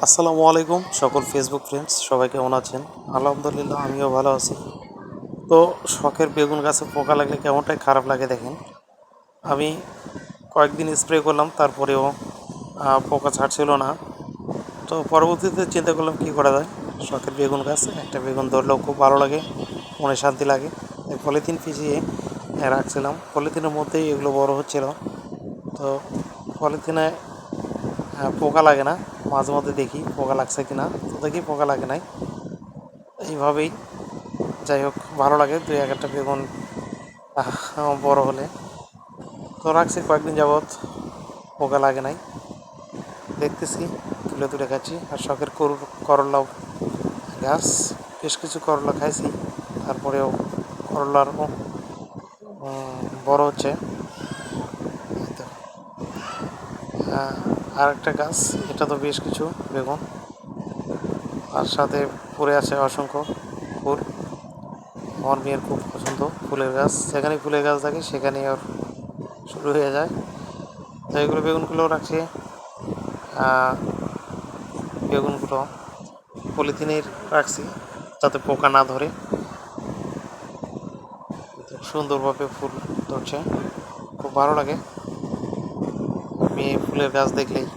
আসসালামু আলাইকুম সকল ফেসবুক ফ্রেন্ডস, সবাই কেমন আছেন? আলহামদুলিল্লাহ, আমিও ভালো আছি। তো শখের বেগুন গাছে পোকা লাগলে কেমনটাই খারাপ লাগে দেখেন। আমি কয়েকদিন স্প্রে করলাম, তারপরেও পোকা ছাড়ছিল না। তো পরবর্তীতে চিন্তা করলাম কী করা যায়। শখের বেগুন গাছ, একটা বেগুন ধরলেও খুব ভালো লাগে, মনে শান্তি লাগে। তাই পলিথিন পিছিয়ে রাখছিলাম, পলিথিনের মধ্যেই এগুলো বড় হচ্ছিল। তো পলিথিনে পোকা লাগে না, মাঝে মধ্যে দেখি পোকা লাগছে কিনা, তো দেখি পোকা লাগে নাই। এইভাবেই যাই হোক, ভালো লাগে দুই এক একটা বেগুন বড় হলে। তো রাখছি কয়েকদিন যাবৎ, পোকা লাগে নাই, দেখতেছি, তুলে তুলে খাচ্ছি। আর শখের করলা গাছ, বেশ কিছু করলা খাইছি, তারপরেও করলার বড় হচ্ছে। এই তো আর একটা গাছ, এটা তো বেশ কিছু বেগুন, আর সাথে পড়ে আছে অসংখ্য ফুল। আমার মেয়ের খুব পছন্দ ফুলের গাছ, যেখানে ফুলের গাছ থাকে সেখানেই ওর শুরু হয়ে যায়। তো এগুলো বেগুনগুলো রাখছি, বেগুনগুলো পলিথিনের রাখছি যাতে পোকা না ধরে। সুন্দরভাবে ফুল ধরছে, খুব ভালো লাগে। মেয়ে ফুলের গাছ দেখলেই